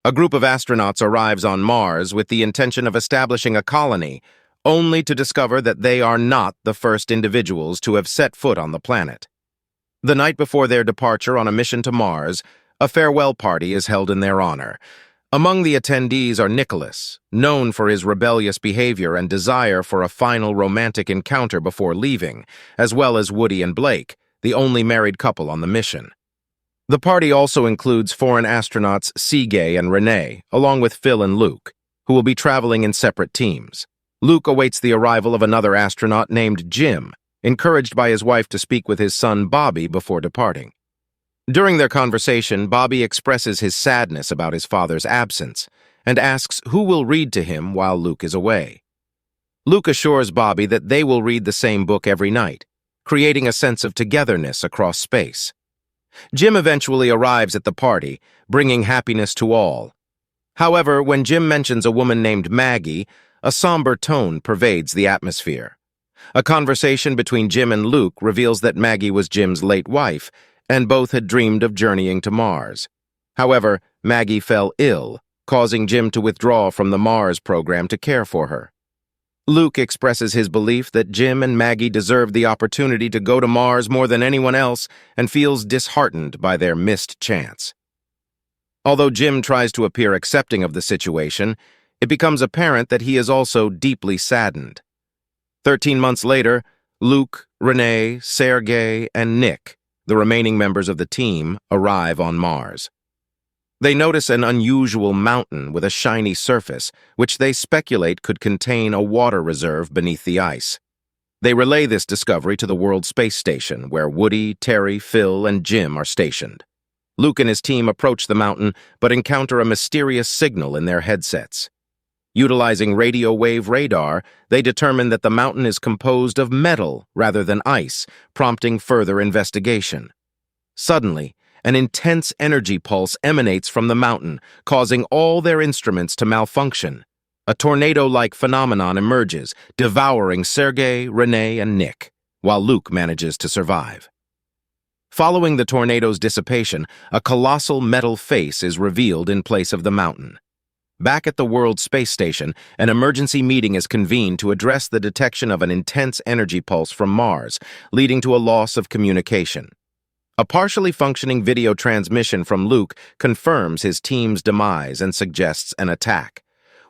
A group of astronauts arrives on Mars with the intention of establishing a colony, only to discover that they are not the first individuals to have set foot on the planet. The night before their departure on a mission to Mars, a farewell party is held in their honor. Among the attendees are Nicholas, known for his rebellious behavior and desire for a final romantic encounter before leaving, as well as Woody and Blake, the only married couple on the mission. The party also includes foreign astronauts Sergei and Renee, along with Phil and Luke, who will be traveling in separate teams. Luke awaits the arrival of another astronaut named Jim, encouraged by his wife to speak with his son Bobby before departing. During their conversation, Bobby expresses his sadness about his father's absence and asks who will read to him while Luke is away. Luke assures Bobby that they will read the same book every night, creating a sense of togetherness across space. Jim eventually arrives at the party, bringing happiness to all. However, when Jim mentions a woman named Maggie, a somber tone pervades the atmosphere. A conversation between Jim and Luke reveals that Maggie was Jim's late wife, and both had dreamed of journeying to Mars. However, Maggie fell ill, causing Jim to withdraw from the Mars program to care for her. Luke expresses his belief that Jim and Maggie deserved the opportunity to go to Mars more than anyone else and feels disheartened by their missed chance. Although Jim tries to appear accepting of the situation, it becomes apparent that he is also deeply saddened. 13 months later, Luke, Renee, Sergei, and Nick, the remaining members of the team, arrive on Mars. They notice an unusual mountain with a shiny surface, which they speculate could contain a water reserve beneath the ice. They relay this discovery to the World Space Station, where Woody, Terry, Phil, and Jim are stationed. Luke and his team approach the mountain, but encounter a mysterious signal in their headsets. Utilizing radio wave radar, they determine that the mountain is composed of metal rather than ice, prompting further investigation. Suddenly, an intense energy pulse emanates from the mountain, causing all their instruments to malfunction. A tornado-like phenomenon emerges, devouring Sergei, Renee, and Nick, while Luke manages to survive. Following the tornado's dissipation, a colossal metal face is revealed in place of the mountain. Back at the World Space Station, an emergency meeting is convened to address the detection of an intense energy pulse from Mars, leading to a loss of communication. A partially functioning video transmission from Luke confirms his team's demise and suggests an attack.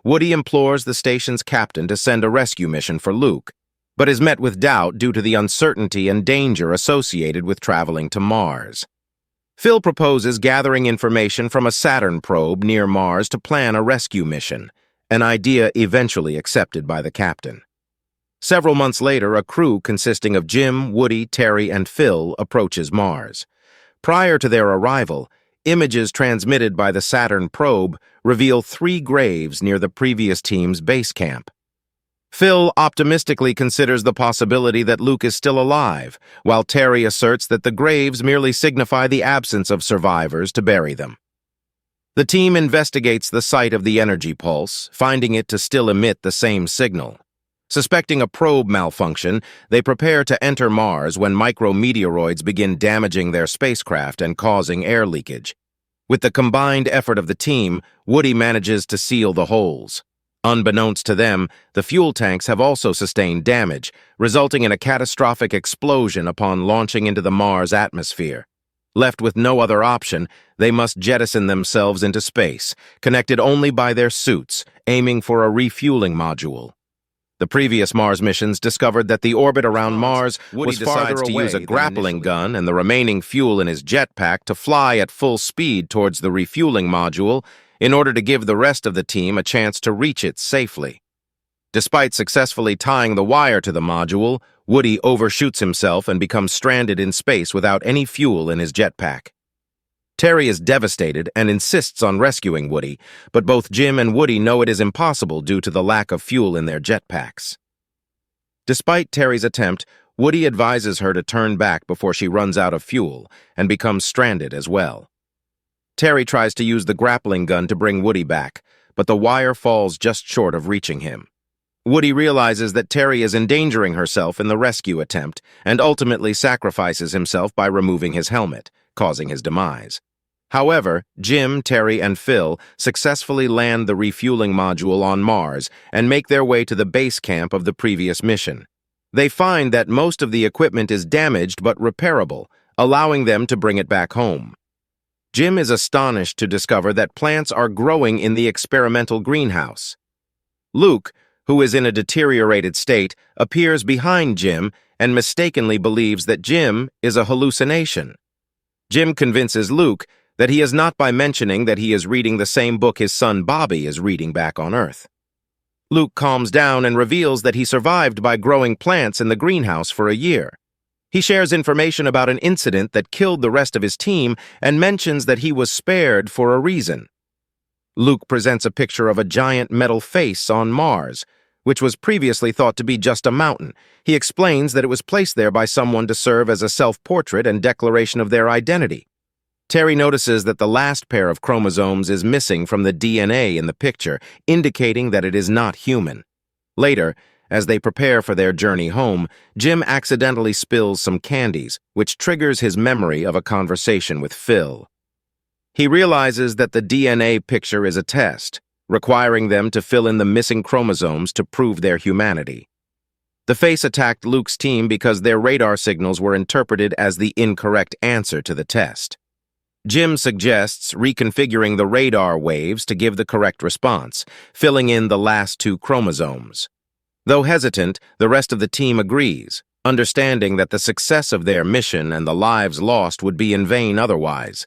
Woody implores the station's captain to send a rescue mission for Luke, but is met with doubt due to the uncertainty and danger associated with traveling to Mars. Phil proposes gathering information from a Saturn probe near Mars to plan a rescue mission, an idea eventually accepted by the captain. Several months later, a crew consisting of Jim, Woody, Terry, and Phil approaches Mars. Prior to their arrival, images transmitted by the Saturn probe reveal 3 graves near the previous team's base camp. Phil optimistically considers the possibility that Luke is still alive, while Terry asserts that the graves merely signify the absence of survivors to bury them. The team investigates the site of the energy pulse, finding it to still emit the same signal. Suspecting a probe malfunction, they prepare to enter Mars when micrometeoroids begin damaging their spacecraft and causing air leakage. With the combined effort of the team, Woody manages to seal the holes. Unbeknownst to them, the fuel tanks have also sustained damage, resulting in a catastrophic explosion upon launching into the Mars atmosphere. Left with no other option, they must jettison themselves into space, connected only by their suits, aiming for a refueling module. The previous Mars missions discovered that the orbit around Mars was farther to use a grappling gun and the remaining fuel in his jetpack to fly at full speed towards the refueling module in order to give the rest of the team a chance to reach it safely. Despite successfully tying the wire to the module, Woody overshoots himself and becomes stranded in space without any fuel in his jetpack. Terry is devastated and insists on rescuing Woody, but both Jim and Woody know it is impossible due to the lack of fuel in their jetpacks. Despite Terry's attempt, Woody advises her to turn back before she runs out of fuel and becomes stranded as well. Terry tries to use the grappling gun to bring Woody back, but the wire falls just short of reaching him. Woody realizes that Terry is endangering herself in the rescue attempt and ultimately sacrifices himself by removing his helmet, causing his demise. However, Jim, Terry, and Phil successfully land the refueling module on Mars and make their way to the base camp of the previous mission. They find that most of the equipment is damaged but repairable, allowing them to bring it back home. Jim is astonished to discover that plants are growing in the experimental greenhouse. Luke, who is in a deteriorated state, appears behind Jim and mistakenly believes that Jim is a hallucination. Jim convinces Luke that he is not by mentioning that he is reading the same book his son Bobby is reading back on Earth. Luke calms down and reveals that he survived by growing plants in the greenhouse for a year. He shares information about an incident that killed the rest of his team and mentions that he was spared for a reason. Luke presents a picture of a giant metal face on Mars, which was previously thought to be just a mountain. He explains that it was placed there by someone to serve as a self-portrait and declaration of their identity. Terry notices that the last pair of chromosomes is missing from the DNA in the picture, indicating that it is not human. Later, as they prepare for their journey home, Jim accidentally spills some candies, which triggers his memory of a conversation with Phil. He realizes that the DNA picture is a test, requiring them to fill in the missing chromosomes to prove their humanity. The face attacked Luke's team because their radar signals were interpreted as the incorrect answer to the test. Jim suggests reconfiguring the radar waves to give the correct response, filling in the last two chromosomes. Though hesitant, the rest of the team agrees, understanding that the success of their mission and the lives lost would be in vain otherwise.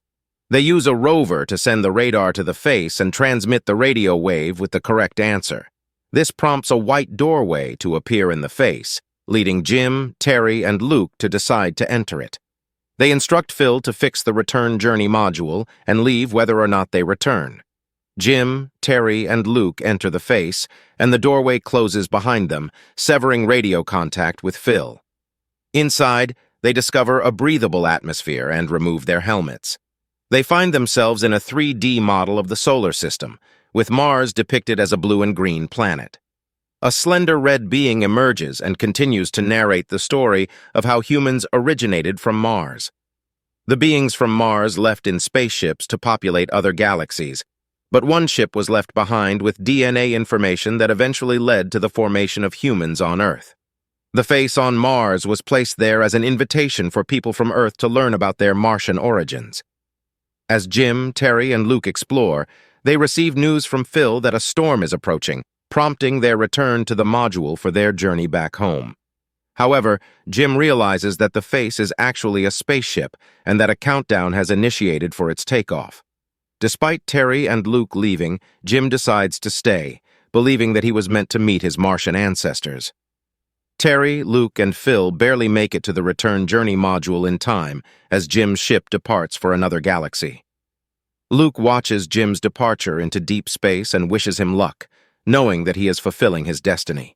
They use a rover to send the radar to the face and transmit the radio wave with the correct answer. This prompts a white doorway to appear in the face, leading Jim, Terry, and Luke to decide to enter it. They instruct Phil to fix the return journey module and leave whether or not they return. Jim, Terry, and Luke enter the face, and the doorway closes behind them, severing radio contact with Phil. Inside, they discover a breathable atmosphere and remove their helmets. They find themselves in a 3D model of the solar system, with Mars depicted as a blue and green planet. A slender red being emerges and continues to narrate the story of how humans originated from Mars. The beings from Mars left in spaceships to populate other galaxies, but one ship was left behind with DNA information that eventually led to the formation of humans on Earth. The face on Mars was placed there as an invitation for people from Earth to learn about their Martian origins. As Jim, Terry, and Luke explore, they receive news from Phil that a storm is approaching, prompting their return to the module for their journey back home. However, Jim realizes that the face is actually a spaceship and that a countdown has initiated for its takeoff. Despite Terry and Luke leaving, Jim decides to stay, believing that he was meant to meet his Martian ancestors. Terry, Luke, and Phil barely make it to the return journey module in time as Jim's ship departs for another galaxy. Luke watches Jim's departure into deep space and wishes him luck, knowing that he is fulfilling his destiny.